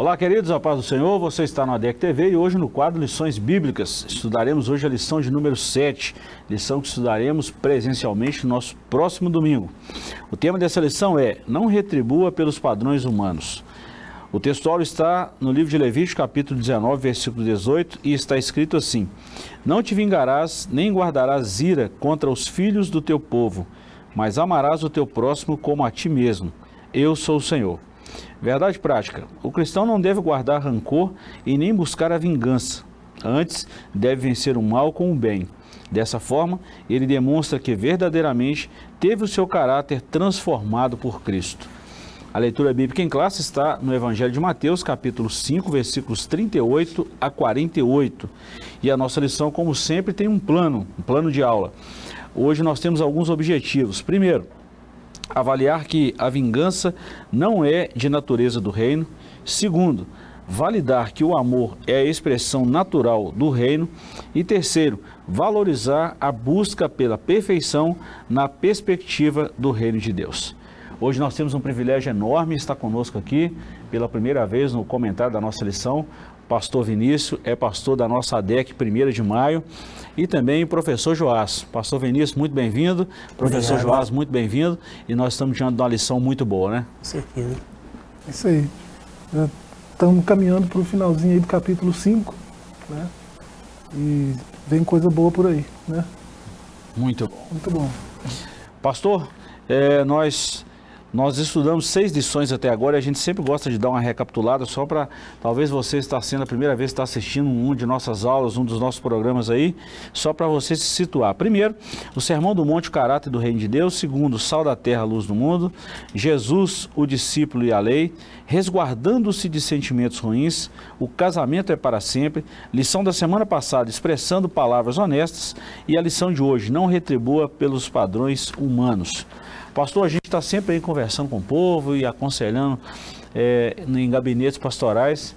Olá, queridos, a paz do Senhor, você está no ADEC TV e hoje no quadro Lições Bíblicas. Estudaremos hoje a lição de número 7, lição que estudaremos presencialmente no nosso próximo domingo. O tema dessa lição é: não retribua pelos padrões humanos. O textual está no livro de Levítico, capítulo 19, versículo 18, e está escrito assim: não te vingarás, nem guardarás ira contra os filhos do teu povo, mas amarás o teu próximo como a ti mesmo. Eu sou o Senhor. Verdade prática: o cristão não deve guardar rancor e nem buscar a vingança. Antes, deve vencer o mal com o bem. Dessa forma, ele demonstra que verdadeiramente teve o seu caráter transformado por Cristo. A leitura bíblica em classe está no Evangelho de Mateus, capítulo 5, versículos 38 a 48. E a nossa lição, como sempre, tem um plano de aula. Hoje nós temos alguns objetivos. Primeiro, avaliar que a vingança não é de natureza do reino. Segundo, validar que o amor é a expressão natural do reino. E terceiro, valorizar a busca pela perfeição na perspectiva do reino de Deus. Hoje nós temos um privilégio enorme, está conosco aqui pela primeira vez no comentário da nossa lição, pastor Vinícius, é pastor da nossa ADEC 1º de maio, e também o professor Joás. Pastor Vinícius, muito bem-vindo. Professor Joás, muito bem-vindo. E nós estamos diante de uma lição muito boa, né? Com certeza. É isso aí. Já estamos caminhando para o finalzinho aí do capítulo 5, né? E vem coisa boa por aí, né? Muito bom. Muito bom. Pastor, nós estudamos 6 lições até agora e a gente sempre gosta de dar uma recapitulada só para, talvez você está sendo a primeira vez que está assistindo um de nossas aulas, um dos nossos programas aí, só para você se situar. Primeiro, o Sermão do Monte, o caráter do reino de Deus. Segundo, sal da terra, luz do mundo. Jesus, o discípulo e a lei. Resguardando-se de sentimentos ruins. O casamento é para sempre. Lição da semana passada, expressando palavras honestas. E a lição de hoje, não retribua pelos padrões humanos. Pastor, a gente está sempre aí conversando com o povo e aconselhando em gabinetes pastorais.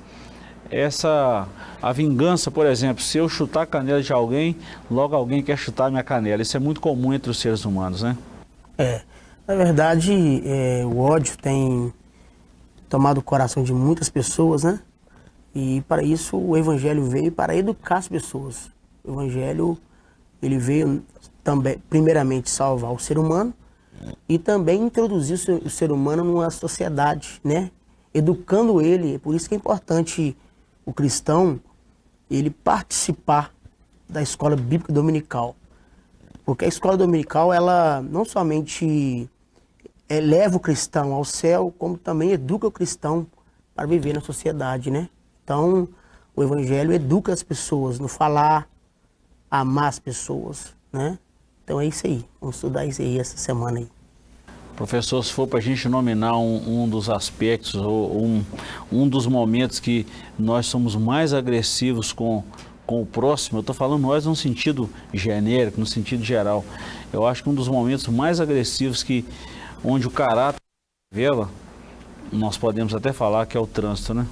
A vingança, por exemplo, se eu chutar a canela de alguém, logo alguém quer chutar a minha canela. Isso é muito comum entre os seres humanos, né? Na verdade, o ódio tem tomado o coração de muitas pessoas, né? E para isso o Evangelho veio para educar as pessoas. O Evangelho, ele veio também, primeiramente, salvar o ser humano, e também introduzir o ser humano numa sociedade, né? Educando ele. Por isso que é importante o cristão ele participar da escola bíblica dominical. Porque a escola dominical, ela não somente leva o cristão ao céu, como também educa o cristão para viver na sociedade, né? Então, o Evangelho educa as pessoas no falar, amar as pessoas, né? Então é isso aí, vamos estudar isso aí essa semana aí. Professor, se for para a gente nominar um dos aspectos ou um dos momentos que nós somos mais agressivos com o próximo, eu estou falando nós no sentido genérico, no sentido geral. Eu acho que um dos momentos mais agressivos onde o caráter revela, nós podemos até falar que é o trânsito, né?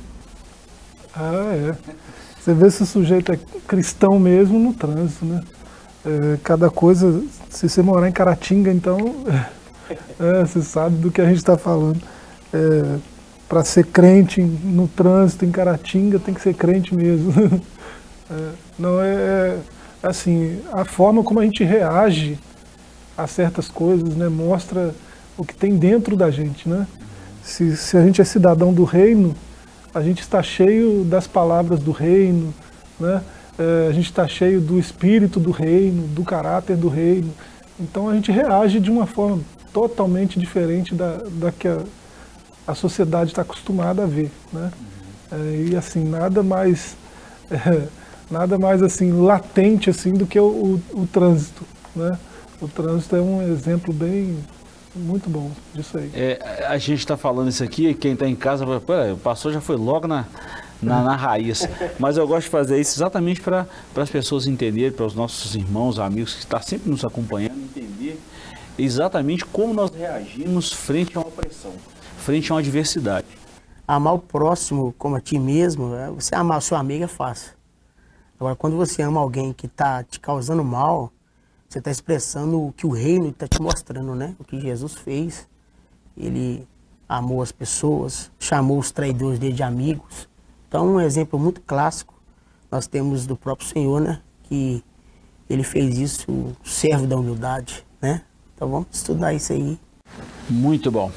Você vê se o sujeito é cristão mesmo no trânsito, né? Cada coisa, se você morar em Caratinga, então, você sabe do que a gente está falando. Para ser crente no trânsito em Caratinga, tem que ser crente mesmo. Não assim, a forma como a gente reage a certas coisas, né, mostra o que tem dentro da gente, né? Se a gente é cidadão do reino, a gente está cheio das palavras do reino, né? A gente está cheio do espírito do reino, do caráter do reino. Então a gente reage de uma forma totalmente diferente da que a sociedade está acostumada a ver, né? E assim, nada mais assim, latente assim, do que o trânsito, né? O trânsito é um exemplo muito bom disso aí. A gente está falando isso aqui, e quem está em casa, o pastor já foi logo na raiz, mas eu gosto de fazer isso exatamente para as pessoas entenderem, para os nossos irmãos, amigos que estão sempre nos acompanhando, entender exatamente como nós reagimos frente a uma opressão, frente a uma adversidade. Amar o próximo como a ti mesmo, você amar o seu amigo é fácil. Agora, quando você ama alguém que está te causando mal, você está expressando o que o reino está te mostrando, né? O que Jesus fez, ele amou as pessoas, chamou os traidores dele de amigos. Então, um exemplo muito clássico nós temos do próprio Senhor, né? Que ele fez isso, o servo da humildade, né? Então vamos estudar isso aí. Muito bom.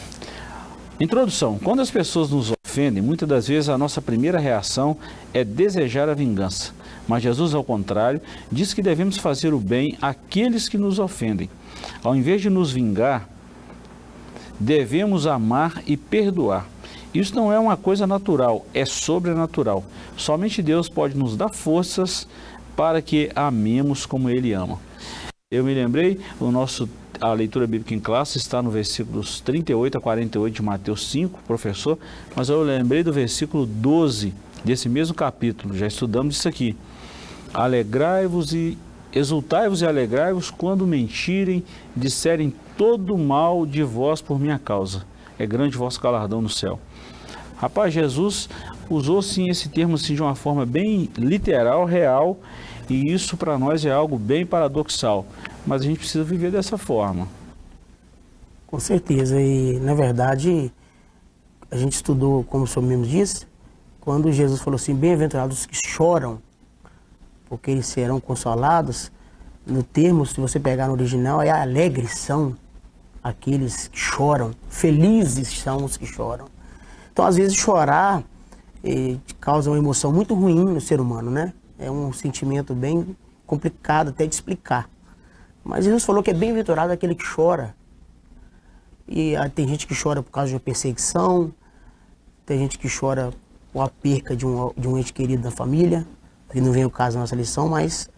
Introdução. Quando as pessoas nos ofendem, muitas das vezes a nossa primeira reação é desejar a vingança. Mas Jesus, ao contrário, diz que devemos fazer o bem àqueles que nos ofendem. Ao invés de nos vingar, devemos amar e perdoar. Isso não é uma coisa natural, é sobrenatural. Somente Deus pode nos dar forças para que amemos como Ele ama. Eu me lembrei, a leitura bíblica em classe está no versículos 38 a 48 de Mateus 5, professor, mas eu lembrei do versículo 12 desse mesmo capítulo, já estudamos isso aqui. Alegrai-vos e exultai-vos e alegrai-vos quando mentirem, disserem todo mal de vós por minha causa. É grande vosso galardão no céu. Rapaz, Jesus usou sim esse termo assim, de uma forma bem literal, real, e isso para nós é algo bem paradoxal, mas a gente precisa viver dessa forma. Com certeza, e na verdade a gente estudou, como o senhor mesmo disse, quando Jesus falou assim, bem-aventurados os que choram, porque eles serão consolados. No termo, se você pegar no original, é alegres são aqueles que choram, felizes são os que choram. Então, às vezes, chorar causa uma emoção muito ruim no ser humano, né? É um sentimento bem complicado até de explicar. Mas Jesus falou que é bem-aventurado aquele que chora. E tem gente que chora por causa de uma perseguição, tem gente que chora por a perca de um ente querido da família, que não vem o caso da nossa lição, mas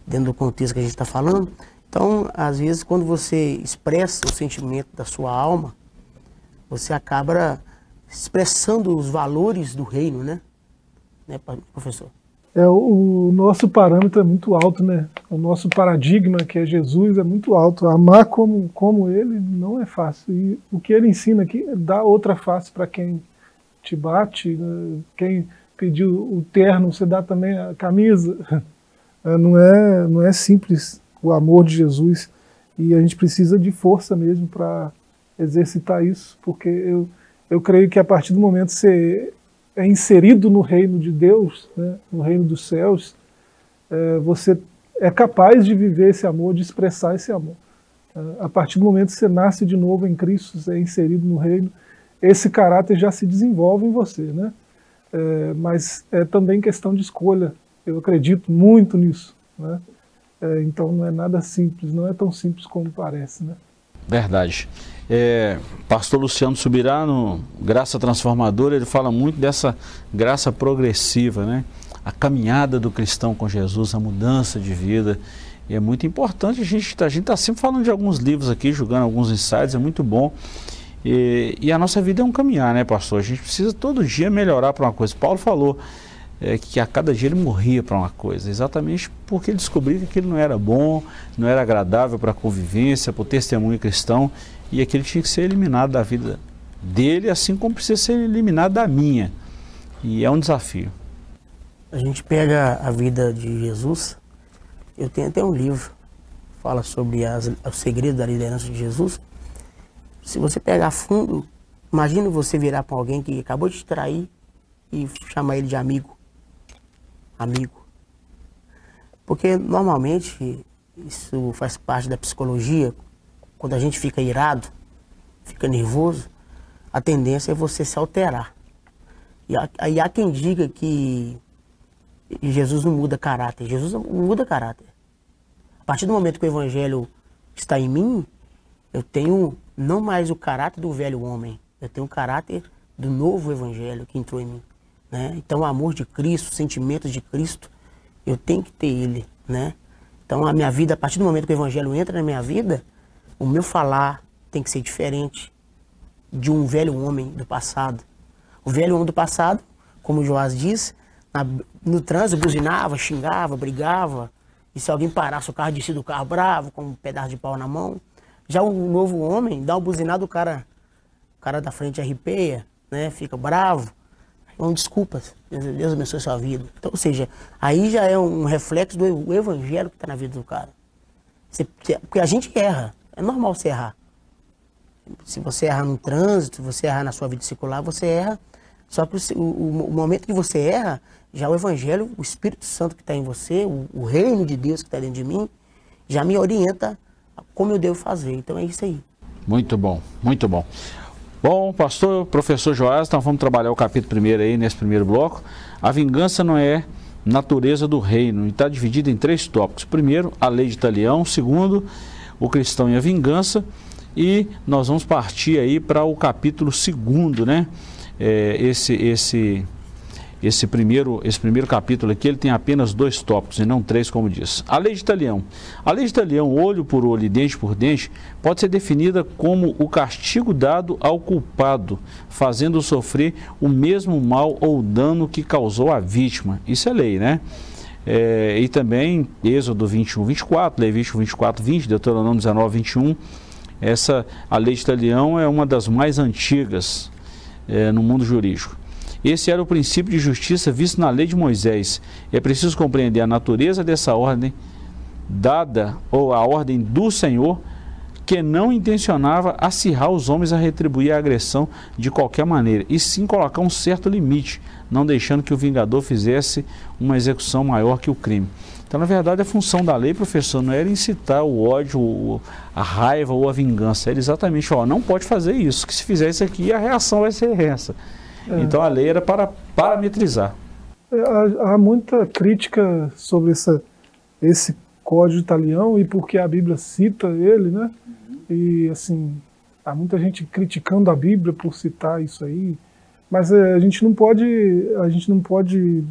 dentro do contexto que a gente está falando. Então, às vezes, quando você expressa o sentimento da sua alma, você acaba expressando os valores do reino, né? Professor? O nosso parâmetro é muito alto, né? O nosso paradigma, que é Jesus, é muito alto. Amar como Ele não é fácil. E o que Ele ensina aqui é dar outra face para quem te bate, né? Quem pediu o terno, você dá também a camisa. Não é simples o amor de Jesus. E a gente precisa de força mesmo para exercitar isso, porque eu creio que a partir do momento que você é inserido no reino de Deus, né, no reino dos céus, você é capaz de viver esse amor, de expressar esse amor. A partir do momento que você nasce de novo em Cristo, você é inserido no reino, esse caráter já se desenvolve em você, né? Mas é também questão de escolha. Eu acredito muito nisso, né? Então não é nada simples, não é tão simples como parece, né? Verdade. Pastor Luciano Subirá, no Graça Transformadora, ele fala muito dessa graça progressiva, né? A caminhada do cristão com Jesus, a mudança de vida. E é muito importante, a gente está sempre falando de alguns livros aqui, julgando alguns insights, é muito bom. E a nossa vida é um caminhar, né, pastor? A gente precisa todo dia melhorar para uma coisa. Paulo falou que a cada dia ele morria para uma coisa, exatamente porque ele descobriu que aquilo não era bom, não era agradável para a convivência, para o testemunho cristão, e aquilo tinha que ser eliminado da vida dele, assim como precisa ser eliminado da minha. E é um desafio. A gente pega a vida de Jesus, eu tenho até um livro, fala sobre os segredos da liderança de Jesus. Se você pegar a fundo, imagina você virar para alguém que acabou de te trair e chamar ele de amigo. Amigo. Porque normalmente isso faz parte da psicologia. Quando a gente fica irado, fica nervoso, a tendência é você se alterar. E aí há quem diga que Jesus não muda caráter. Jesus não muda caráter. A partir do momento que o evangelho está em mim, eu tenho não mais o caráter do velho homem, eu tenho o caráter do novo evangelho que entrou em mim, né? Então o amor de Cristo, os sentimentos de Cristo, eu tenho que ter ele, né? Então a minha vida, a partir do momento que o evangelho entra na minha vida, o meu falar tem que ser diferente de um velho homem do passado. O velho homem do passado, como o Joás diz, no trânsito buzinava, xingava, brigava, e se alguém parasse o carro, descia do carro bravo, com um pedaço de pau na mão. Já o novo homem dá uma buzinada, o cara da frente arrepeia, né? Fica bravo. Então, desculpas, Deus abençoe a sua vida. Então, ou seja, aí já é um reflexo do evangelho que está na vida do cara. Porque a gente erra, é normal você errar. Se você erra no trânsito, se você erra na sua vida secular, você erra. Só que o momento que você erra, já o Evangelho, o Espírito Santo que está em você, o reino de Deus que está dentro de mim, já me orienta como eu devo fazer. Então é isso aí. Muito bom, muito bom. Bom, pastor, professor Joás, então vamos trabalhar o capítulo 1 aí, nesse primeiro bloco. A vingança não é natureza do reino, e está dividida em 3 tópicos. Primeiro, a lei de Talião. Segundo, o cristão e a vingança. E nós vamos partir aí para o capítulo 2, né? Esse primeiro capítulo aqui, ele tem apenas 2 tópicos e não 3, como diz. A lei de Talião. A lei de Talião, olho por olho e dente por dente, pode ser definida como o castigo dado ao culpado, fazendo sofrer o mesmo mal ou dano que causou a vítima. Isso é lei, né? E também Êxodo 21, 24, Levítico 24, 20, Deuteronômio 19, 21. A lei de Talião é uma das mais antigas no mundo jurídico. Esse era o princípio de justiça visto na lei de Moisés. É preciso compreender a natureza dessa ordem dada, ou a ordem do Senhor, que não intencionava acirrar os homens a retribuir a agressão de qualquer maneira, e sim colocar um certo limite, não deixando que o vingador fizesse uma execução maior que o crime. Então, na verdade, a função da lei, professor, não era incitar o ódio, a raiva ou a vingança. Era exatamente, não pode fazer isso, que se fizer isso aqui, a reação vai ser essa. Então, a lei era para parametrizar. Há muita crítica sobre esse Código de Talião e porque a Bíblia cita ele, né? E, assim, há muita gente criticando a Bíblia por citar isso aí. Mas a gente não pode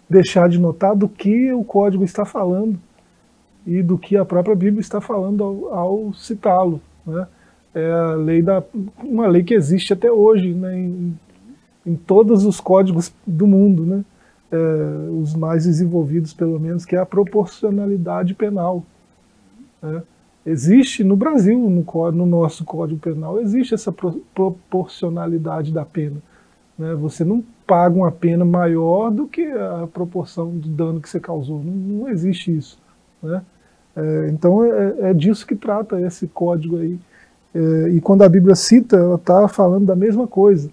deixar de notar do que o código está falando e do que a própria Bíblia está falando ao citá-lo, né? É uma lei que existe até hoje, né, em todos os códigos do mundo, né? Os mais desenvolvidos, pelo menos, que é a proporcionalidade penal, né? Existe no Brasil, no nosso Código Penal, existe essa proporcionalidade da pena, né? Você não paga uma pena maior do que a proporção do dano que você causou. Não existe isso, né? Então é disso que trata esse código aí. E quando a Bíblia cita, ela está falando da mesma coisa.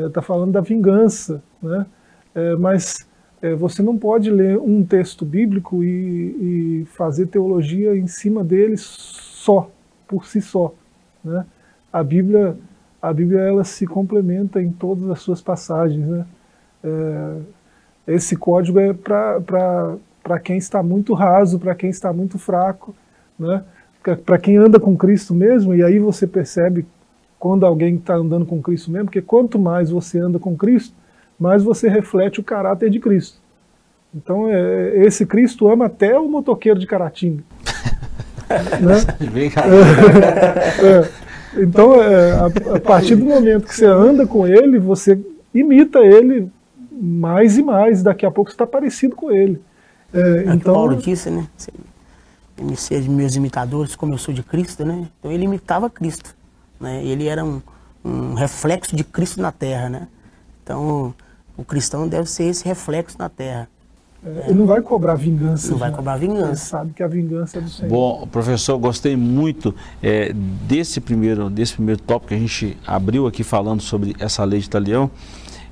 Está falando da vingança, né? Mas você não pode ler um texto bíblico e fazer teologia em cima dele por si só, né? A Bíblia ela se complementa em todas as suas passagens, né? Esse código é para quem está muito raso, para quem está muito fraco, né? Para quem anda com Cristo mesmo, e aí você percebe quando alguém está andando com Cristo mesmo, porque quanto mais você anda com Cristo, mais você reflete o caráter de Cristo. Então, esse Cristo ama até o motoqueiro de Caratinga. Né? Então, a partir do momento que você anda com ele, você imita ele mais e mais. Daqui a pouco você está parecido com ele. Então, Paulo disse, né? Me ser meus imitadores, como eu sou de Cristo, né? Então ele imitava Cristo, né? Ele era um reflexo de Cristo na Terra, né? Então o cristão deve ser esse reflexo na Terra. Ele não vai cobrar vingança. Não vai cobrar vingança. Ele sabe que a vingança é do Senhor. Bom, professor, gostei muito desse primeiro tópico que a gente abriu aqui falando sobre essa lei de Talião.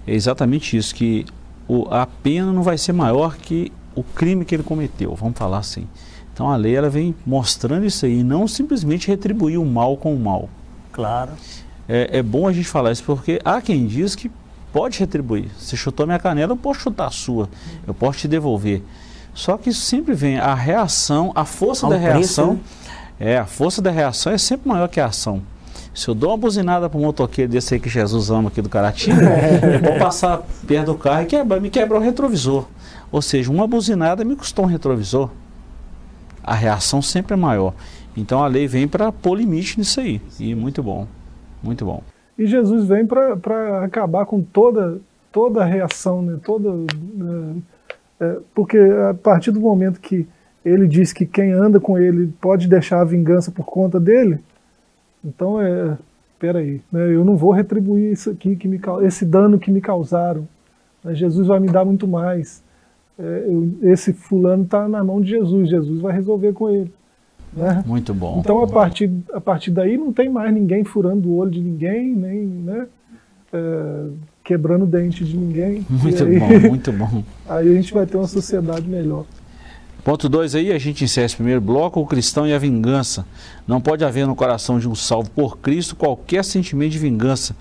É exatamente isso, que a pena não vai ser maior que o crime que ele cometeu, vamos falar assim. Então a lei ela vem mostrando isso aí, não simplesmente retribuir o mal com o mal. Claro. É bom a gente falar isso, porque há quem diz que pode retribuir. Você chutou minha canela, eu posso chutar a sua, eu posso te devolver. Só que isso sempre vem, a reação, a força da reação, a força da reação é sempre maior que a ação. Se eu dou uma buzinada para um motoqueiro desse aí que Jesus ama aqui do Caratinga, eu vou passar perto do carro e me quebra o retrovisor. Ou seja, uma buzinada me custou um retrovisor. A reação sempre é maior. Então a lei vem para pôr limite nisso aí. E muito bom, muito bom. E Jesus vem para acabar com toda a reação, né? Porque a partir do momento que ele diz que quem anda com ele pode deixar a vingança por conta dele, então peraí, né? Eu não vou retribuir isso aqui, esse dano que me causaram. Jesus vai me dar muito mais. Esse fulano está na mão de Jesus, Jesus vai resolver com ele. Né? Muito bom. Então, a partir daí, não tem mais ninguém furando o olho de ninguém, nem, né, quebrando o dente de ninguém. Muito aí, bom, muito bom. Aí a gente vai ter uma sociedade melhor. Ponto 2 aí, a gente encerra esse primeiro bloco, o cristão e a vingança. Não pode haver no coração de um salvo por Cristo qualquer sentimento de vingança,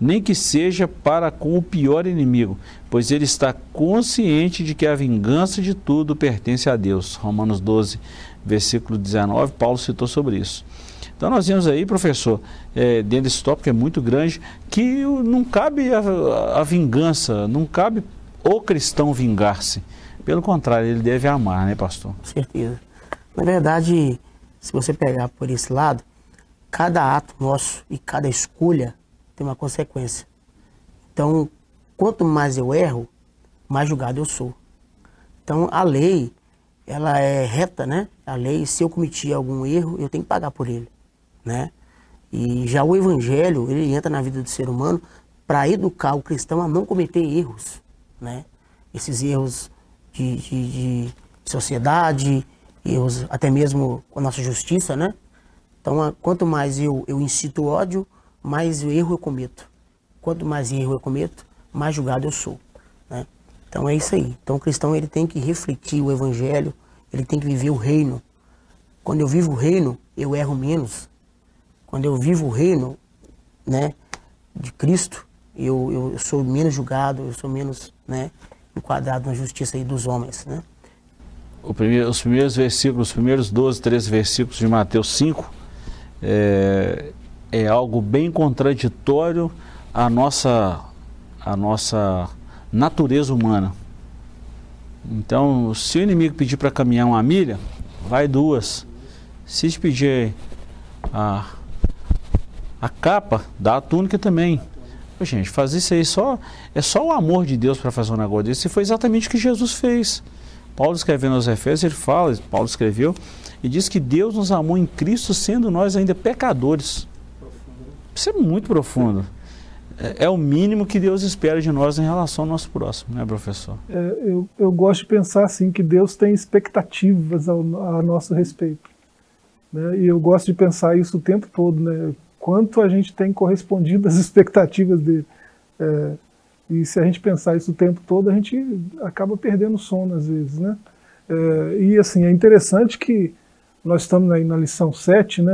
nem que seja para com o pior inimigo, pois ele está consciente de que a vingança de tudo pertence a Deus. Romanos 12, versículo 19, Paulo citou sobre isso. Então nós vemos aí, professor, dentro desse tópico é muito grande, que não cabe a vingança, não cabe o cristão vingar-se. Pelo contrário, ele deve amar, né, pastor? Com certeza. Na verdade, se você pegar por esse lado, cada ato nosso e cada escolha tem uma consequência. Então, quanto mais eu erro, mais julgado eu sou. Então, a lei, ela é reta, né? A lei, se eu cometi algum erro, eu tenho que pagar por ele, né? E já o evangelho, ele entra na vida do ser humano para educar o cristão a não cometer erros, né? Esses erros de sociedade, erros até mesmo com a nossa justiça, né? Então, quanto mais eu incito ódio, mais erro eu cometo. Quanto mais erro eu cometo, mais julgado eu sou, né? Então é isso aí. Então o cristão, ele tem que refletir o evangelho, ele tem que viver o reino. Quando eu vivo o reino, eu erro menos. Quando eu vivo o reino, né, de Cristo, eu sou menos julgado, eu sou menos, né, enquadrado na justiça aí dos homens, né? Os primeiros versículos, os primeiros 12, 13 versículos de Mateus 5 é algo bem contraditório à nossa natureza humana. Então, se o inimigo pedir para caminhar 1 milha, vai 2. Se te pedir a capa, dá a túnica também. Gente, fazer isso aí é só o amor de Deus para fazer um negócio desse. E foi exatamente o que Jesus fez. Paulo escrevendo aos Efésios, Paulo escreveu e diz que Deus nos amou em Cristo, sendo nós ainda pecadores. Isso é muito profundo. É o mínimo que Deus espera de nós em relação ao nosso próximo, né, professor? Eu gosto de pensar assim, que Deus tem expectativas a nosso respeito, né? E eu gosto de pensar isso o tempo todo, né? Quanto a gente tem correspondido às expectativas dele. E se a gente pensar isso o tempo todo, a gente acaba perdendo sono às vezes, né? E assim, é interessante que nós estamos aí na lição 7, né?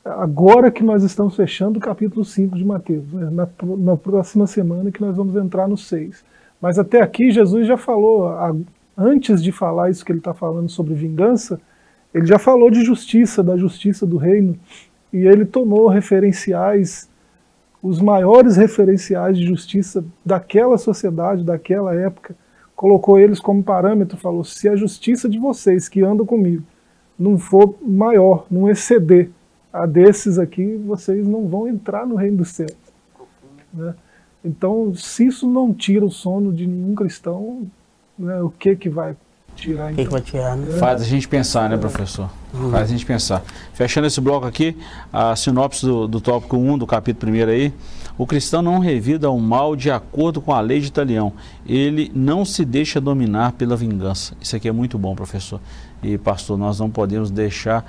Agora que nós estamos fechando o capítulo 5 de Mateus, né? Na próxima semana que nós vamos entrar no 6. Mas até aqui Jesus já falou, antes de falar isso que ele está falando sobre vingança, ele já falou de justiça, da justiça do reino, e ele tomou referenciais, os maiores referenciais de justiça daquela sociedade, daquela época, colocou eles como parâmetro, falou, se a justiça de vocês que andam comigo não for maior, não exceder a desses aqui, vocês não vão entrar no reino dos céus, né? Então, se isso não tira o sono de nenhum cristão, né, o que vai tirar? O que vai tirar, né? Faz a gente pensar, né, professor? Faz a gente pensar. Fechando esse bloco aqui, a sinopse do tópico 1 do capítulo 1 aí. O cristão não revida o mal de acordo com a lei de Italião. Ele não se deixa dominar pela vingança. Isso aqui é muito bom, professor. E, pastor, nós não podemos deixar,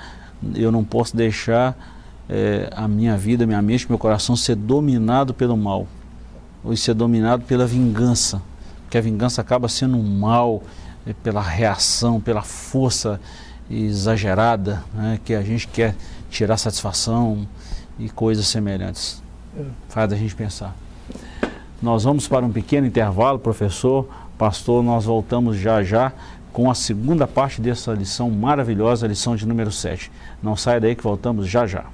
eu não posso deixar a minha vida, minha mente, meu coração ser dominado pelo mal. Ou ser dominado pela vingança. Porque a vingança acaba sendo um mal, pela reação, pela força exagerada, né, que a gente quer tirar satisfação e coisas semelhantes. Faz a gente pensar. Nós vamos para um pequeno intervalo, professor, pastor, nós voltamos já com a segunda parte dessa lição maravilhosa, a lição de número 7. Não saia daí que voltamos já.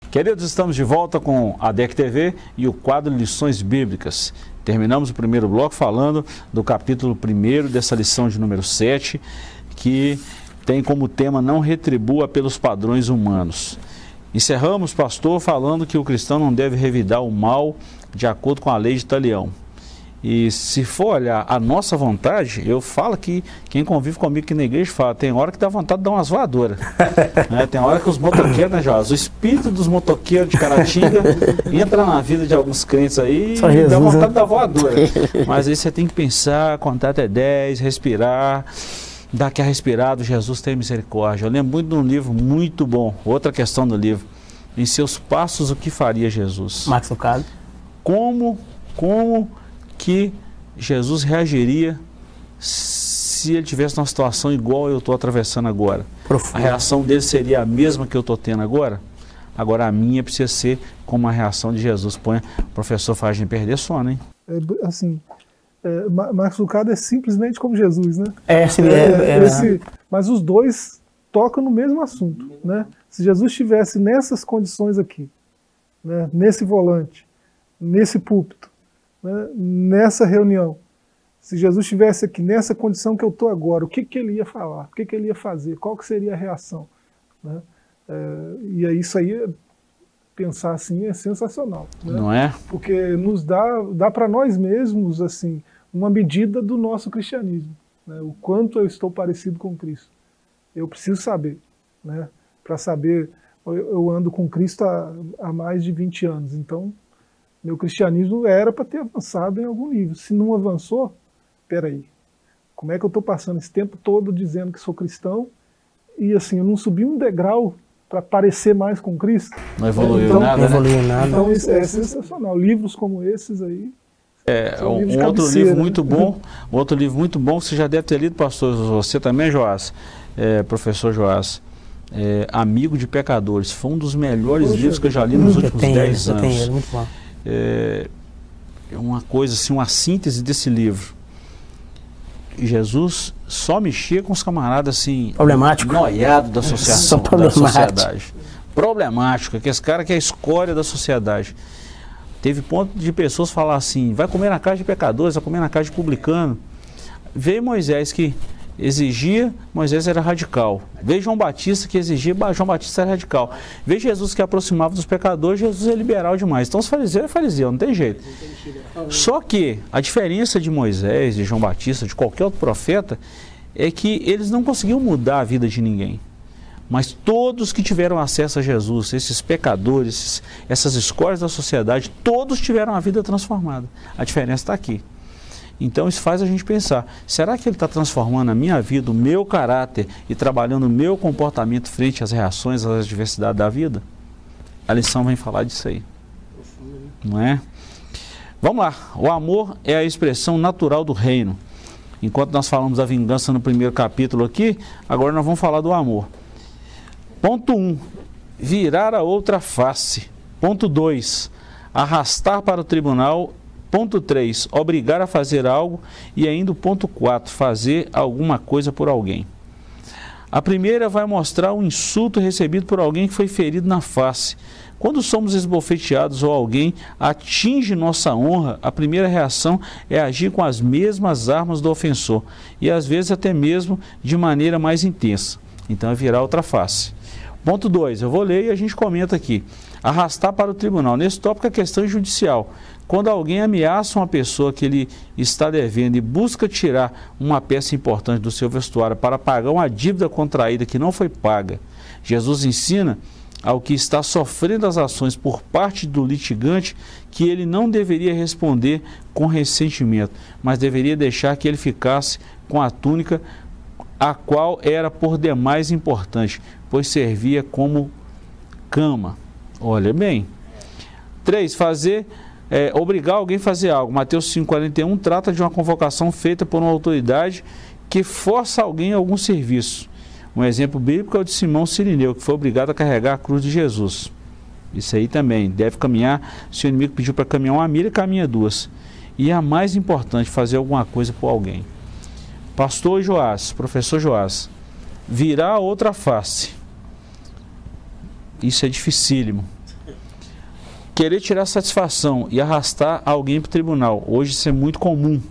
Queridos, estamos de volta com a DEC TV e o quadro Lições Bíblicas. Terminamos o primeiro bloco falando do capítulo 1 dessa lição de número 7, que tem como tema não retribua pelos padrões humanos. Encerramos, pastor, falando que o cristão não deve revidar o mal de acordo com a lei de Italião. E se for olhar a nossa vontade, eu falo que quem convive comigo aqui na igreja fala, tem hora que dá vontade de dar umas voadoras. Né? Tem hora que os motoqueiros, né, Joás? O espírito dos motoqueiros de Caratinga entra na vida de alguns crentes aí e dá vontade de dar voadora. Mas aí você tem que pensar, contar até 10, respirar, dar aquela respirada, Jesus tem misericórdia. Eu lembro muito de um livro muito bom, outra questão do livro, Em Seus Passos, o que faria Jesus? Max Lucado. Como que Jesus reagiria se ele tivesse numa situação igual eu estou atravessando agora? Profundo. A reação dele seria a mesma que eu estou tendo agora? Agora a minha precisa ser como a reação de Jesus. Põe o professor faz a gente perder sono, hein? Max Lucado é simplesmente como Jesus, né? Mas os dois tocam no mesmo assunto, né? Se Jesus estivesse nessas condições aqui, né? Nesse volante, nesse púlpito, né? Nessa reunião, se Jesus estivesse aqui nessa condição que eu estou agora, o que ele ia falar? O que ele ia fazer? Qual que seria a reação? Né? E aí isso aí, pensar assim, é sensacional. Né? Não é? Porque nos dá para nós mesmos assim uma medida do nosso cristianismo. Né? O quanto eu estou parecido com Cristo. Eu preciso saber. Né? Para saber, eu ando com Cristo há mais de 20 anos, então meu cristianismo era para ter avançado em algum nível. Se não avançou, peraí, como é que eu estou passando esse tempo todo dizendo que sou cristão e assim, eu não subi um degrau para parecer mais com Cristo? Não evoluiu Então, nada, não evoluiu nada. Então isso é sensacional. Livros como esses aí. Um outro livro muito bom, você já deve ter lido, pastor, você também, Joás, professor Joás, Amigo de Pecadores. Foi um dos melhores livros que eu já li nos últimos 10 anos. Ele, muito bom. É uma coisa assim, uma síntese desse livro. Jesus só mexia com os camaradas assim, problemático, noiado da associação, da sociedade. Problemático, que esse cara que é a escória da sociedade. Teve ponto de pessoas falar assim, vai comer na casa de pecadores, vai comer na casa de publicano. Veio Moisés que exigia, Moisés era radical. Veio João Batista que exigia, João Batista era radical. Veio Jesus que aproximava dos pecadores, Jesus é liberal demais. Então os fariseus é fariseu, não tem jeito. Só que a diferença de Moisés, de João Batista, de qualquer outro profeta, é que eles não conseguiam mudar a vida de ninguém. Mas todos que tiveram acesso a Jesus, esses pecadores, essas escórias da sociedade, todos tiveram a vida transformada. A diferença está aqui. Então isso faz a gente pensar, será que ele está transformando a minha vida, o meu caráter e trabalhando o meu comportamento frente às reações, às adversidades da vida? A lição vem falar disso aí. Não é? Vamos lá, o amor é a expressão natural do reino. Enquanto nós falamos da vingança no primeiro capítulo aqui, agora nós vamos falar do amor. Ponto 1, virar a outra face. Ponto 2, arrastar para o tribunal. Ponto 3, obrigar a fazer algo. E ainda o ponto 4, fazer alguma coisa por alguém. A primeira vai mostrar um insulto recebido por alguém que foi ferido na face. Quando somos esbofeteados ou alguém atinge nossa honra, a primeira reação é agir com as mesmas armas do ofensor. E às vezes até mesmo de maneira mais intensa. Então é virar outra face. Ponto 2, eu vou ler e a gente comenta aqui. Arrastar para o tribunal. Nesse tópico, a questão judicial. Quando alguém ameaça uma pessoa que ele está devendo e busca tirar uma peça importante do seu vestuário para pagar uma dívida contraída que não foi paga, Jesus ensina ao que está sofrendo as ações por parte do litigante que ele não deveria responder com ressentimento, mas deveria deixar que ele ficasse com a túnica, a qual era por demais importante, pois servia como cama. Olha bem. 3. Obrigar alguém a fazer algo. Mateus 5,41 trata de uma convocação feita por uma autoridade que força alguém a algum serviço. Um exemplo bíblico é o de Simão Cirineu, que foi obrigado a carregar a cruz de Jesus. Isso aí também. Deve caminhar, se o inimigo pediu para caminhar uma milha, caminha 2. E a mais importante, fazer alguma coisa por alguém. Pastor Joás, professor Joás, virar a outra face. Isso é dificílimo. Querer tirar satisfação e arrastar alguém para o tribunal. Hoje isso é muito comum.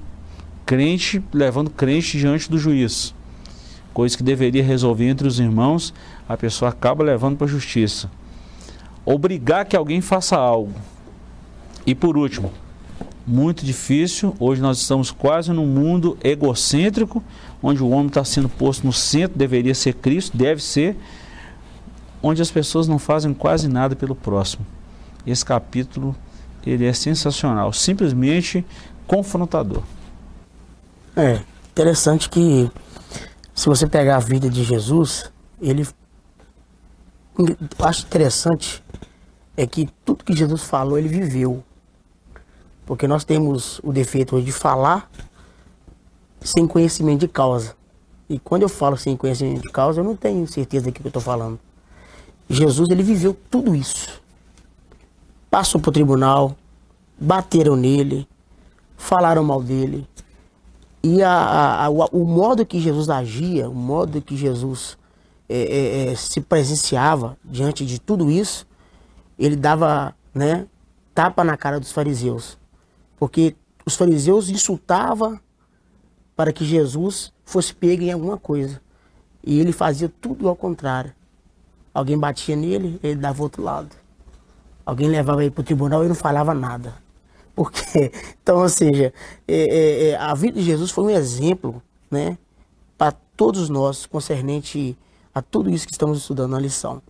Crente levando crente diante do juiz. Coisa que deveria resolver entre os irmãos, a pessoa acaba levando para a justiça. Obrigar que alguém faça algo. E por último, muito difícil. Hoje nós estamos quase num mundo egocêntrico, onde o homem está sendo posto no centro, deveria ser Cristo, deve ser, onde as pessoas não fazem quase nada pelo próximo. Esse capítulo, ele é sensacional, simplesmente confrontador. É interessante que, se você pegar a vida de Jesus, eu acho interessante é que tudo que Jesus falou, ele viveu. Porque nós temos o defeito hoje de falar sem conhecimento de causa. E quando eu falo sem conhecimento de causa, eu não tenho certeza do que eu estou falando. Jesus, ele viveu tudo isso. Passou para o tribunal, bateram nele, falaram mal dele. E o modo que Jesus agia, o modo que Jesus se presenciava diante de tudo isso, ele dava, né, tapa na cara dos fariseus. Porque os fariseus insultavam para que Jesus fosse pego em alguma coisa. E ele fazia tudo ao contrário. Alguém batia nele, ele dava o outro lado. Alguém levava ele para o tribunal e não falava nada. Porque, então, ou seja, a vida de Jesus foi um exemplo, né, para todos nós, concernente a tudo isso que estamos estudando na lição.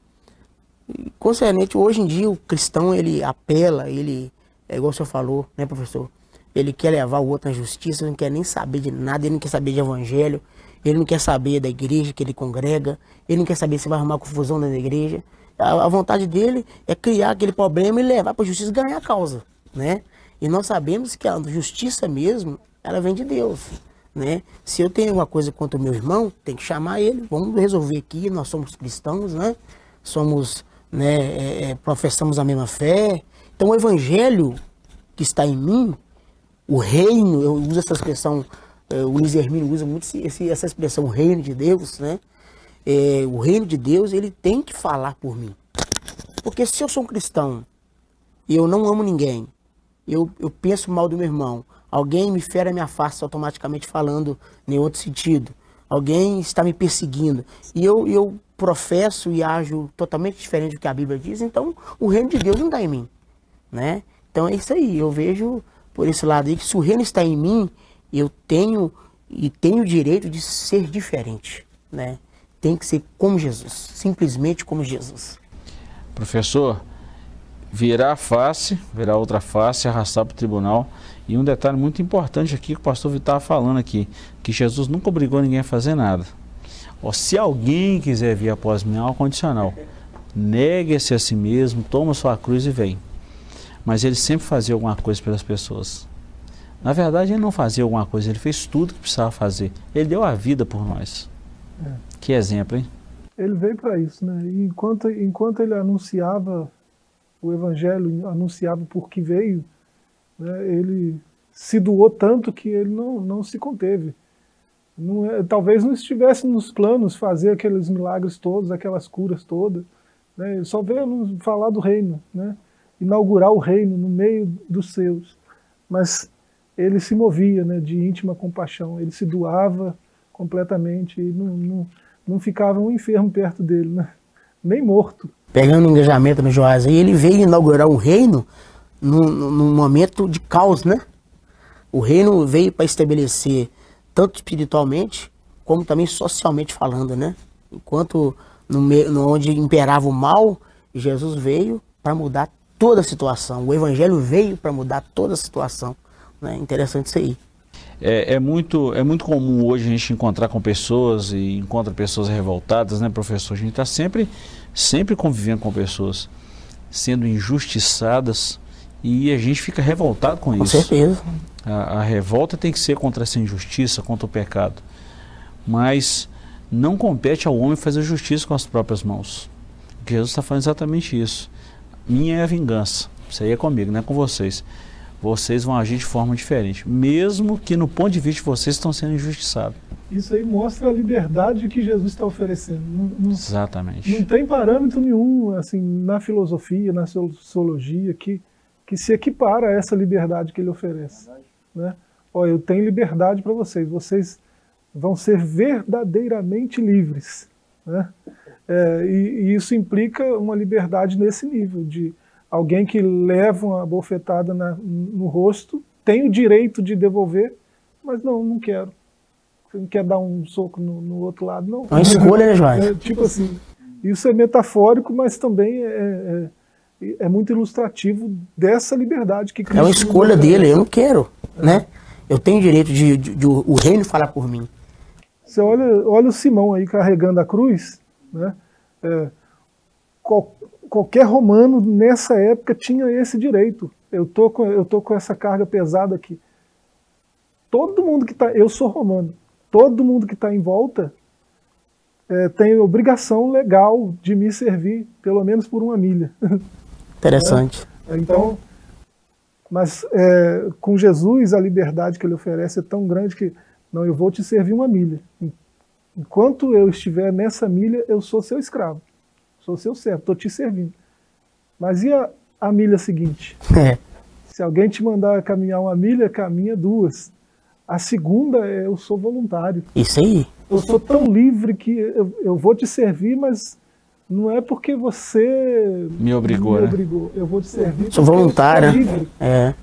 E, concernente, hoje em dia, o cristão, ele apela, ele, é igual o senhor falou, né, professor? Ele quer levar o outro na justiça, ele não quer nem saber de nada, ele não quer saber de evangelho, ele não quer saber da igreja que ele congrega, ele não quer saber se vai arrumar confusão na igreja. A vontade dele é criar aquele problema e levar para a justiça e ganhar a causa, né? E nós sabemos que a justiça mesmo, ela vem de Deus, né? Se eu tenho alguma coisa contra o meu irmão, tem que chamar ele, vamos resolver aqui, nós somos cristãos, né? Somos, né, professamos a mesma fé. Então o evangelho que está em mim, o reino, eu uso essa expressão, o Luiz Hermínio usa muito essa expressão, o reino de Deus, né? O reino de Deus, ele tem que falar por mim. Porque se eu sou um cristão e eu não amo ninguém, eu penso mal do meu irmão, alguém me fere a minha face automaticamente falando em outro sentido, alguém está me perseguindo, e eu professo e ajo totalmente diferente do que a Bíblia diz, então o reino de Deus não está em mim, né? Então é isso aí, eu vejo por esse lado aí que se o reino está em mim, eu tenho o direito de ser diferente, né? Tem que ser como Jesus, simplesmente como Jesus. Professor, virar a face, virar outra face, arrastar para o tribunal. E um detalhe muito importante aqui que o pastor Vitor estava falando aqui, que Jesus nunca obrigou ninguém a fazer nada. Se alguém quiser vir após mim, é um condicional. Negue-se a si mesmo, toma sua cruz e vem. Mas ele sempre fazia alguma coisa pelas pessoas. Na verdade, ele não fazia alguma coisa, ele fez tudo que precisava fazer. Ele deu a vida por nós. Que exemplo, hein? Ele veio para isso, né? E enquanto ele anunciava o evangelho, anunciava por que veio, né, ele se doou tanto que ele não se conteve. Talvez não estivesse nos planos fazer aqueles milagres todos, aquelas curas todas, né? Ele só veio falar do reino, né? Inaugurar o reino no meio dos seus. Mas ele se movia, né, de íntima compaixão, ele se doava completamente e não ficava um enfermo perto dele, né? Nem morto. Pegando o engajamento no Joás aí, ele veio inaugurar um reino num momento de caos, né? O reino veio para estabelecer, tanto espiritualmente, como também socialmente falando, né? Enquanto onde imperava o mal, Jesus veio para mudar toda a situação. O evangelho veio para mudar toda a situação, né? Interessante isso aí. É muito comum hoje a gente encontrar com pessoas e encontra pessoas revoltadas, né, professor? A gente está sempre convivendo com pessoas sendo injustiçadas e a gente fica revoltado com isso. Com certeza. A revolta tem que ser contra essa injustiça, contra o pecado. Mas não compete ao homem fazer justiça com as próprias mãos. Porque Jesus está falando exatamente isso. Minha é a vingança. Isso aí é comigo, não é com vocês. Vocês vão agir de forma diferente, mesmo que no ponto de vista de vocês estão sendo injustiçados. Isso aí mostra a liberdade que Jesus está oferecendo. Exatamente. Não tem parâmetro nenhum assim, na filosofia, na sociologia, que se equipara a essa liberdade que ele oferece. Né? Eu tenho liberdade para vocês, vocês vão ser verdadeiramente livres. Né? E isso implica uma liberdade nesse nível, de alguém que leva uma bofetada no rosto tenho o direito de devolver, mas não quero. Você não quer dar um soco no outro lado, não. É uma escolha, né, Joás? Tipo assim, isso é metafórico, mas também é muito ilustrativo dessa liberdade que Cristo É uma escolha dele, eu não quero, né? Eu tenho direito de o reino falar por mim. Você olha o Simão aí carregando a cruz, né? Qualquer romano nessa época tinha esse direito. Eu tô com essa carga pesada aqui. Todo mundo que está... Eu sou romano. Todo mundo que está em volta tem obrigação legal de me servir, pelo menos por 1 milha. Interessante. Então, mas com Jesus, a liberdade que ele oferece é tão grande que, não, eu vou te servir 1 milha. Enquanto eu estiver nessa milha, eu sou seu escravo. Sou seu servo, estou te servindo. Mas e a milha seguinte? Se alguém te mandar caminhar 1 milha, caminha 2. A segunda eu sou voluntário. Isso aí. Eu sou tão livre que eu vou te servir, mas não é porque você me obrigou. Eu vou te servir. Sou voluntário.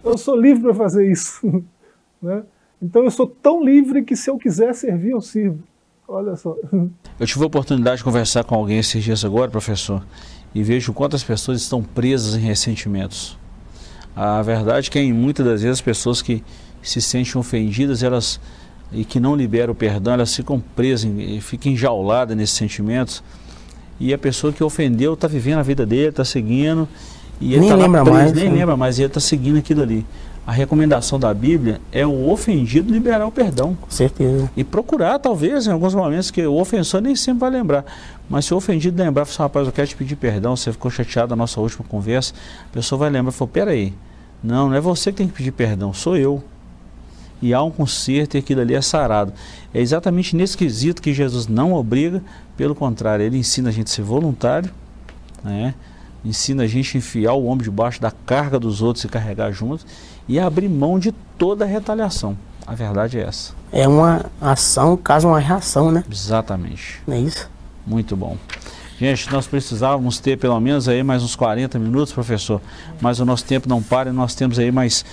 Eu sou livre para fazer isso. Né? Então eu sou tão livre que se eu quiser servir, eu sirvo. Olha só. Eu tive a oportunidade de conversar com alguém esses dias agora, professor, e vejo quantas pessoas estão presas em ressentimentos. A verdade é que muitas das vezes as pessoas que se sentem ofendidas, e que não liberam o perdão, elas ficam presas, ficam enjauladas nesses sentimentos, e a pessoa que ofendeu está vivendo a vida dele, está seguindo, e ele nem tá lembra preso, mais. Nem lembra mais, e ele está seguindo aquilo ali. A recomendação da Bíblia é o ofendido liberar o perdão. Com certeza. E procurar, talvez, em alguns momentos, que o ofensor nem sempre vai lembrar. Mas se o ofendido lembrar, falar, rapaz, eu quero te pedir perdão, você ficou chateado da nossa última conversa, a pessoa vai lembrar e falar, peraí, não é você que tem que pedir perdão, sou eu. E há um conserto e aquilo ali é sarado. É exatamente nesse quesito que Jesus não obriga, pelo contrário, ele ensina a gente a ser voluntário, né? Ensina a gente a enfiar o ombro debaixo da carga dos outros e carregar juntos, e abrir mão de toda a retaliação. A verdade é essa. É uma ação, caso uma reação, né? Exatamente. Não é isso? Muito bom. Gente, nós precisávamos ter pelo menos aí mais uns 40 minutos, professor, mas o nosso tempo não para e nós temos aí mais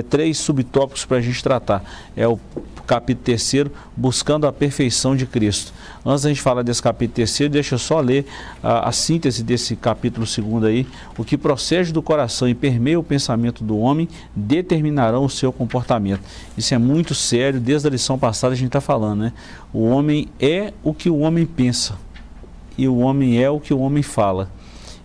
3 subtópicos para a gente tratar. É o capítulo 3º, buscando a perfeição de Cristo. Antes da gente falar desse capítulo 3º, deixa eu só ler a síntese desse capítulo 2º aí. O que procede do coração e permeia o pensamento do homem determinarão o seu comportamento. Isso é muito sério, desde a lição passada a gente está falando, né? O homem é o que o homem pensa. E o homem é o que o homem fala.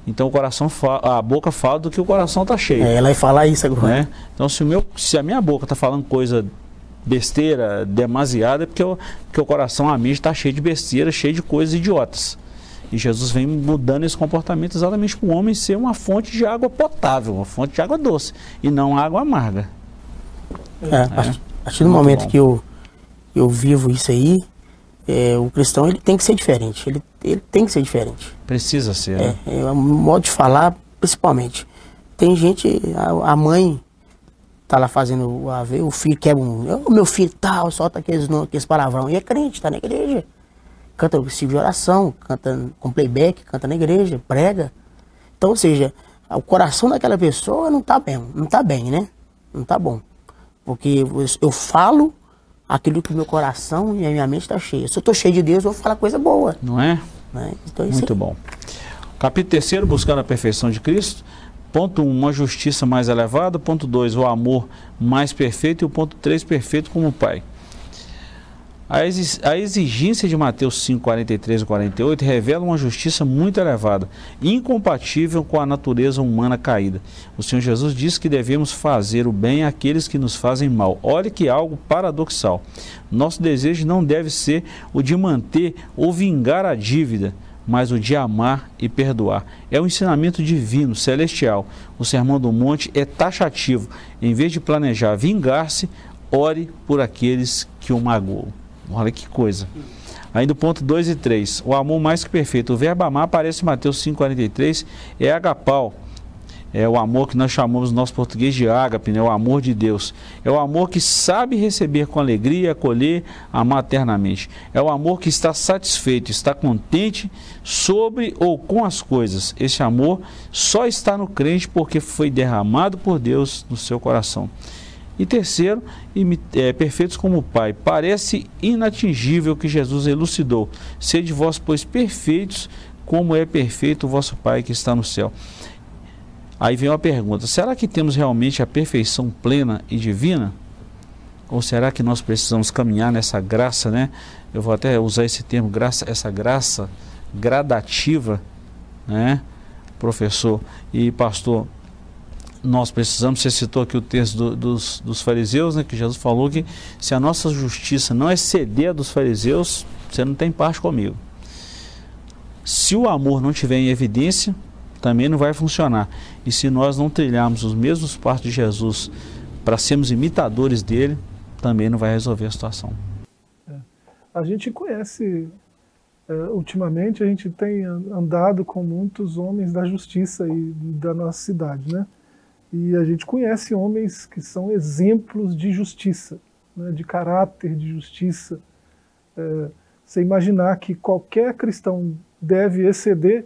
Então o coração a boca fala do que o coração está cheio. Ela vai falar isso agora. Né? Então se a minha boca está falando coisa besteira, demasiada, é porque o coração, a mente está cheio de besteira, cheio de coisas idiotas. E Jesus vem mudando esse comportamento exatamente para o homem ser uma fonte de água potável, uma fonte de água doce, e não água amarga. A partir do momento que eu vivo isso aí, o cristão ele tem que ser diferente. Ele tem que ser diferente. Precisa ser, né? O modo de falar, principalmente. Tem gente, a mãe tá lá fazendo o filho quebra o meu filho tal, solta aqueles palavrão. E é crente, tá na igreja. Canta de oração, canta com playback, canta na igreja, prega. Então, ou seja, o coração daquela pessoa não tá bem, né? Não tá bom. Porque eu falo aquilo que o meu coração e a minha mente está cheia. Se eu estou cheio de Deus, eu vou falar coisa boa. Não é? Então, muito bom. Capítulo 3º, buscando a perfeição de Cristo. Ponto 1, uma justiça mais elevada. Ponto 2, o amor mais perfeito. E o ponto 3, perfeito como Pai. A exigência de Mateus 5, 43 e 48 revela uma justiça muito elevada, incompatível com a natureza humana caída. O Senhor Jesus disse que devemos fazer o bem àqueles que nos fazem mal. Olha que algo paradoxal. Nosso desejo não deve ser o de manter ou vingar a dívida, mas o de amar e perdoar. É um ensinamento divino, celestial. O Sermão do Monte é taxativo. Em vez de planejar vingar-se, ore por aqueles que o magoam. Olha que coisa. Ainda o ponto 2 e 3. O amor mais que perfeito. O verbo amar aparece em Mateus 5,43. É agapau. É o amor que nós chamamos no nosso português de ágape, né? O amor de Deus. É o amor que sabe receber com alegria, acolher, amar eternamente. É o amor que está satisfeito, está contente sobre ou com as coisas. Esse amor só está no crente porque foi derramado por Deus no seu coração. E terceiro, perfeitos como o Pai. Parece inatingível o que Jesus elucidou. Sede vós, pois, perfeitos, como é perfeito o vosso Pai que está no céu. Aí vem uma pergunta: será que temos realmente a perfeição plena e divina? Ou será que nós precisamos caminhar nessa graça, né? Eu vou até usar esse termo, graça, essa graça gradativa, né? Professor e pastor, nós precisamos, você citou aqui o texto dos fariseus, né? Que Jesus falou que se a nossa justiça não exceder a dos fariseus, você não tem parte comigo. Se o amor não estiver em evidência, também não vai funcionar. E se nós não trilharmos os mesmos passos de Jesus para sermos imitadores dele, também não vai resolver a situação. A gente conhece, ultimamente a gente tem andado com muitos homens da justiça e da nossa cidade, né? E a gente conhece homens que são exemplos de justiça, né? De caráter de justiça. Você imaginar que qualquer cristão deve exceder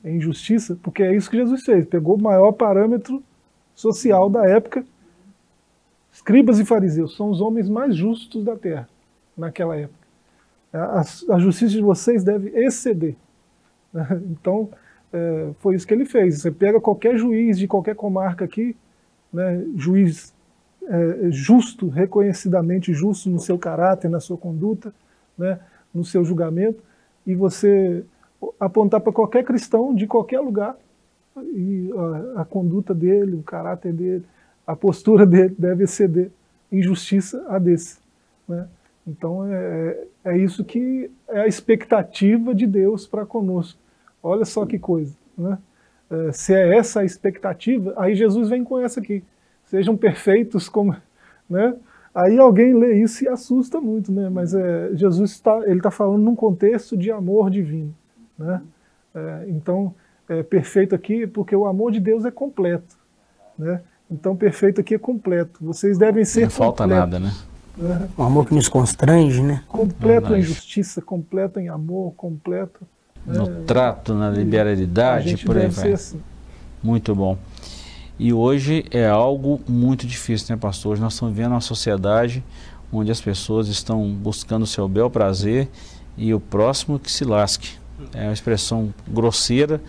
em justiça, porque é isso que Jesus fez, pegou o maior parâmetro social da época. Escribas e fariseus são os homens mais justos da terra, naquela época. A justiça de vocês deve exceder. Então, foi isso que ele fez. Você pega qualquer juiz de qualquer comarca aqui, né, juiz justo, reconhecidamente justo no seu caráter, na sua conduta, né, no seu julgamento, e você apontar para qualquer cristão de qualquer lugar, e a conduta dele, o caráter dele, a postura dele deve exceder em justiça a desse, né? Então é isso que é a expectativa de Deus para conosco. Olha só que coisa, né? Se é essa a expectativa, aí Jesus vem com essa aqui: sejam perfeitos como, né? Aí alguém lê isso e assusta muito, né? Mas Jesus está falando num contexto de amor divino, né? Então, perfeito aqui porque o amor de Deus é completo, né? Então, perfeito aqui é completo. Vocês devem ser completos. Não falta nada, né? Um amor que nos constrange, né? Completo em justiça, completo em amor, completo no trato, na liberalidade, por aí vai. Assim. Muito bom. E hoje é algo muito difícil, né, pastor? Hoje nós estamos vendo uma sociedade onde as pessoas estão buscando o seu bel prazer e o próximo que se lasque. É uma expressão grosseira,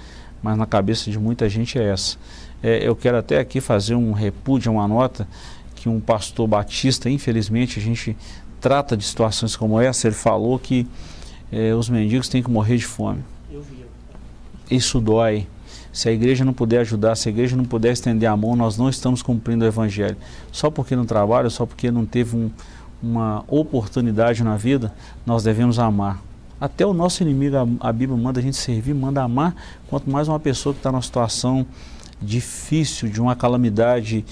mas na cabeça de muita gente é essa. Eu quero até aqui fazer um repúdio, uma nota, que um pastor batista, infelizmente, a gente trata de situações como essa. Ele falou que os mendigos têm que morrer de fome. Isso dói. Se a igreja não puder ajudar, se a igreja não puder estender a mão, nós não estamos cumprindo o evangelho. Só porque não trabalha, só porque não teve uma oportunidade na vida, nós devemos amar. Até o nosso inimigo, a Bíblia manda a gente servir, manda amar, quanto mais uma pessoa que está numa situação difícil, de uma calamidade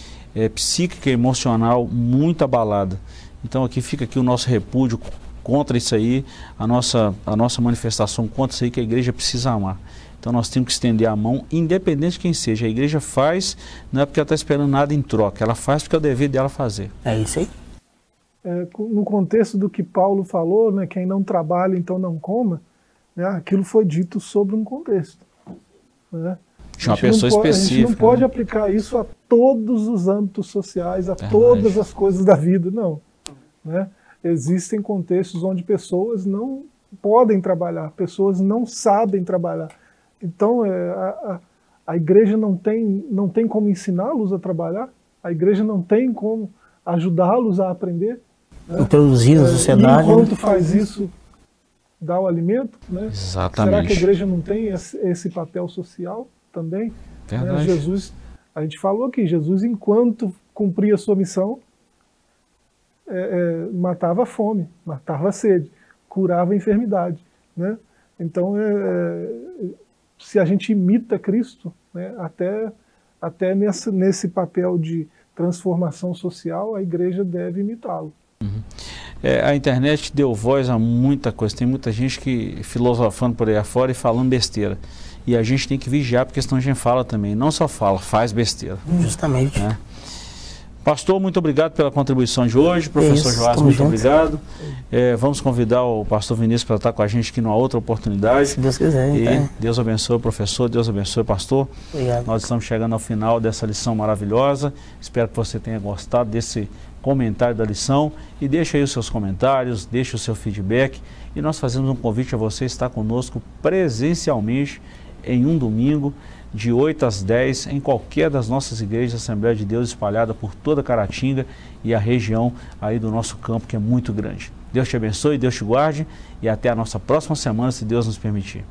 psíquica e emocional muito abalada. Então aqui fica aqui o nosso repúdio contra isso aí, a nossa manifestação contra isso aí, que a igreja precisa amar. Então nós temos que estender a mão, independente de quem seja. A igreja faz, não é porque ela está esperando nada em troca, ela faz porque é o dever dela fazer. É isso aí. No contexto do que Paulo falou, né, quem não trabalha então não coma, né, aquilo foi dito sobre um contexto, né? De uma pessoa específica. A gente não pode aplicar isso a todos os âmbitos sociais, a todas as coisas da vida, não, né? Existem contextos onde pessoas não podem trabalhar, pessoas não sabem trabalhar. Então, a igreja não tem como ensiná-los a trabalhar, a igreja não tem como ajudá-los a aprender. Né? Introduzir na sociedade. E enquanto faz isso, dá o alimento. Né? Exatamente. Será que a igreja não tem esse papel social também? Verdade. Jesus, a gente falou aqui, Jesus, enquanto cumpria a sua missão, matava a fome, matava a sede, curava a enfermidade. Né? Então, se a gente imita Cristo, né, até nesse papel de transformação social, a igreja deve imitá-lo. Uhum. A internet deu voz a muita coisa, tem muita gente que filosofando por aí afora e falando besteira. E a gente tem que vigiar, porque senão a gente fala também, não só fala, faz besteira. Justamente. Né? Pastor, muito obrigado pela contribuição de hoje. Professor Joás, muito obrigado. Vamos convidar o pastor Vinícius para estar com a gente aqui numa outra oportunidade. Se Deus quiser. E Deus abençoe o professor, Deus abençoe o pastor. Obrigado. Nós estamos chegando ao final dessa lição maravilhosa. Espero que você tenha gostado desse comentário da lição. E deixe aí os seus comentários, deixe o seu feedback. E nós fazemos um convite a você estar conosco presencialmente em um domingo, de 8 às 10, em qualquer das nossas igrejas Assembleia de Deus espalhada por toda Caratinga e a região aí do nosso campo, que é muito grande. Deus te abençoe, Deus te guarde e até a nossa próxima semana, se Deus nos permitir.